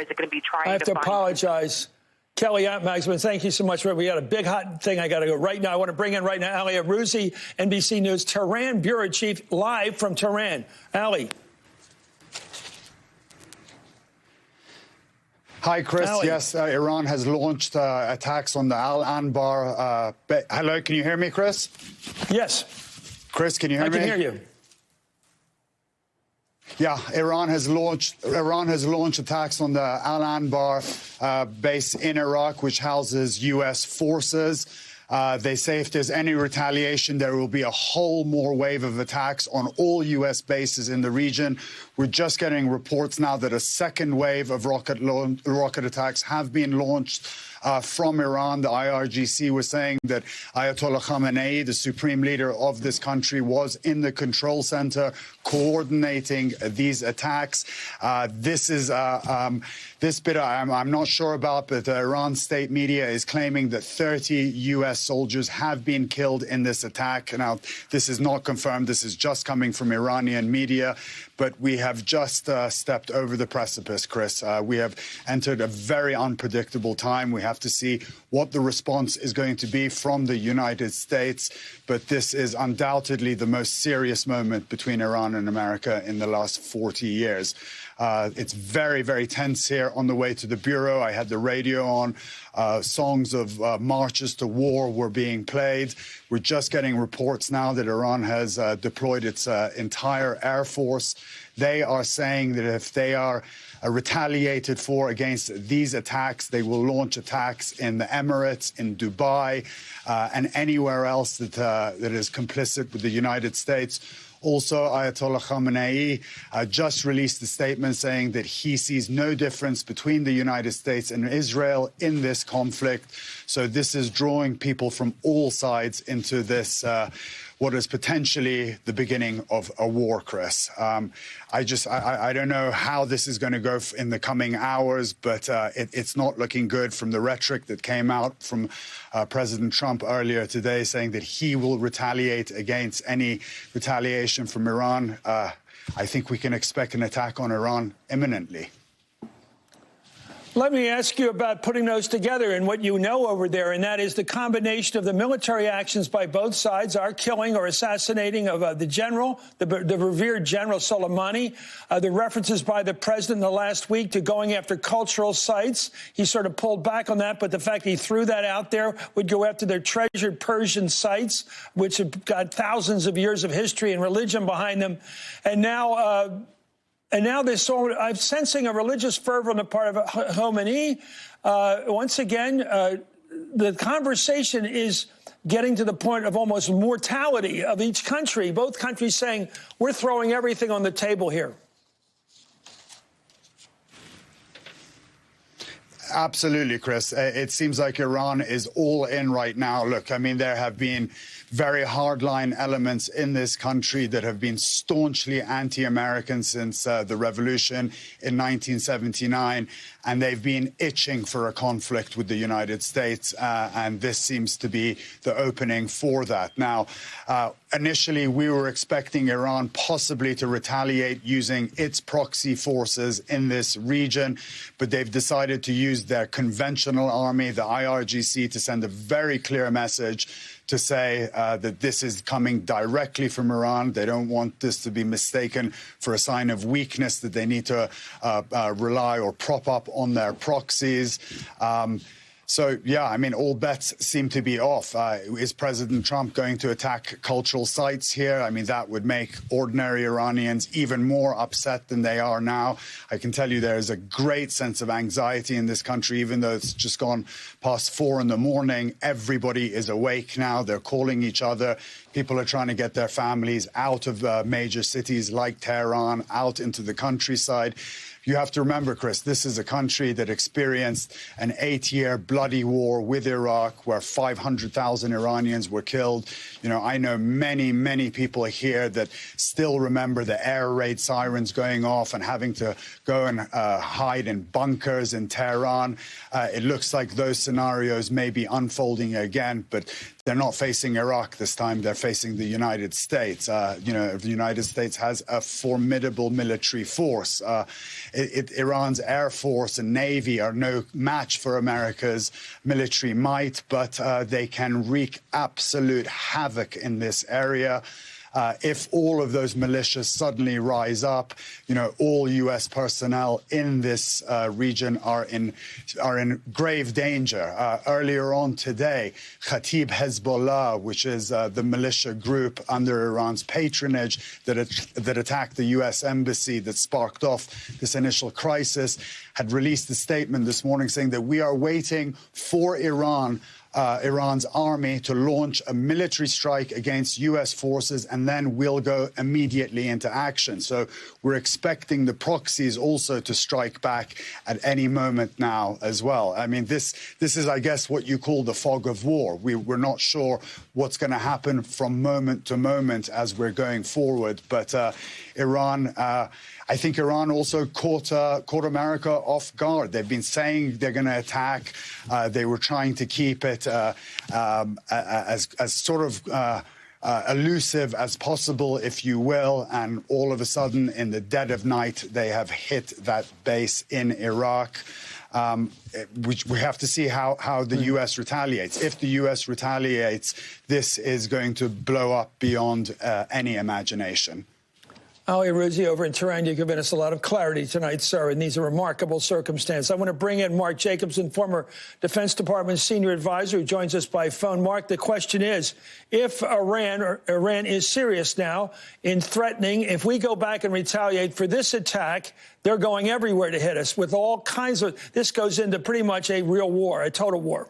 is it going to be trying to I have to apologize. Kelly Magsamen, thank you so much. We got a big hot thing. I got to go right now. I want to bring in right now Ali Arouzi, NBC News Tehran Bureau Chief, live from Tehran. Ali. Hi, Chris. Ali. Yes, Iran has launched attacks on the Al Anbar. Hello, can you hear me, Chris? Yes. Chris, can you hear me? I can hear you. Yeah, Iran has launched attacks on the Al Anbar base in Iraq, which houses U.S. forces. They say if there's any retaliation, there will be a whole more wave of attacks on all U.S. bases in the region. We're just getting reports now that a second wave of rocket attacks have been launched from Iran. The IRGC was saying that Ayatollah Khamenei, the supreme leader of this country, was in the control center coordinating these attacks. This bit I'm not sure about, but the Iran state media is claiming that 30 U.S. soldiers have been killed in this attack. Now, this is not confirmed. This is just coming from Iranian media. But we have just stepped over the precipice, Chris. We have entered a very unpredictable time. We have to see what the response is going to be from the United States. But this is undoubtedly the most serious moment between Iran and America in the last 40 years. It's very, very tense here on the way to the Bureau. I had the radio on. Songs of marches to war were being played. We're just getting reports now that Iran has deployed its entire air force. They are saying that if they are retaliated for against these attacks, they will launch attacks in the Emirates, in Dubai, and anywhere else that is complicit with the United States. Also, Ayatollah Khamenei just released a statement saying that he sees no difference between the United States and Israel in this conflict. So this is drawing people from all sides into this, what is potentially the beginning of a war, Chris. I don't know how this is going to go in the coming hours, but it's not looking good from the rhetoric that came out from President Trump earlier today, saying that he will retaliate against any retaliation from Iran. I think we can expect an attack on Iran imminently. Let me ask you about putting those together and what you know over there, and that is the combination of the military actions by both sides, our killing or assassinating of the general, the revered General Soleimani, the references by the president in the last week to going after cultural sites. He sort of pulled back on that, but the fact he threw that out there would go after their treasured Persian sites, which have got thousands of years of history and religion behind them. And now I'm sensing a religious fervor on the part of Khomeini. Once again, the conversation is getting to the point of almost mortality of each country, both countries saying, we're throwing everything on the table here. Absolutely, Chris. It seems like Iran is all in right now. Look, I mean, there have been very hardline elements in this country that have been staunchly anti-American since the revolution in 1979, and they've been itching for a conflict with the United States, and this seems to be the opening for that. Now, initially, we were expecting Iran possibly to retaliate using its proxy forces in this region, but they've decided to use their conventional army, the IRGC, to send a very clear message to say that this is coming directly from Iran. They don't want this to be mistaken for a sign of weakness, that they need to rely or prop up on their proxies. So, yeah, I mean, all bets seem to be off. Is President Trump going to attack cultural sites here? I mean, that would make ordinary Iranians even more upset than they are now. I can tell you there is a great sense of anxiety in this country, even though it's just gone past 4 in the morning. Everybody is awake now. They're calling each other. People are trying to get their families out of major cities like Tehran, out into the countryside. You have to remember, Chris, this is a country that experienced an 8-year bloody war with Iraq where 500,000 Iranians were killed. You know, I know many, many people here that still remember the air raid sirens going off and having to go and hide in bunkers in Tehran. It looks like those scenarios may be unfolding again, but they're not facing Iraq this time. They're facing the United States. You know, the United States has a formidable military force. Iran's air force and navy are no match for America's military might, but they can wreak absolute havoc in this area. If all of those militias suddenly rise up, all U.S. personnel in this region are in grave danger. Earlier on today, Khatib Hezbollah, which is the militia group under Iran's patronage that attacked the U.S. embassy that sparked off this initial crisis, had released a statement this morning saying that we are waiting for Iran's army to launch a military strike against U.S. forces, and then we'll go immediately into action. So we're expecting the proxies also to strike back at any moment now as well. I mean, this is, I guess, what you call the fog of war. We're not sure what's going to happen from moment to moment as we're going forward. But I think Iran also caught America off guard. They've been saying they're going to attack. They were trying to keep it as sort of elusive as possible, if you will. And all of a sudden, in the dead of night, they have hit that base in Iraq. We have to see how the U.S. retaliates. If the U.S. retaliates, this is going to blow up beyond any imagination. Ali Arouzi over in Tehran, you've given us a lot of clarity tonight, sir, in these remarkable circumstances. I want to bring in Mark Jacobson, former Defense Department senior advisor, who joins us by phone. Mark, the question is, if Iran is serious now in threatening, if we go back and retaliate for this attack, they're going everywhere to hit us with all kinds of, this goes into pretty much a real war, a total war.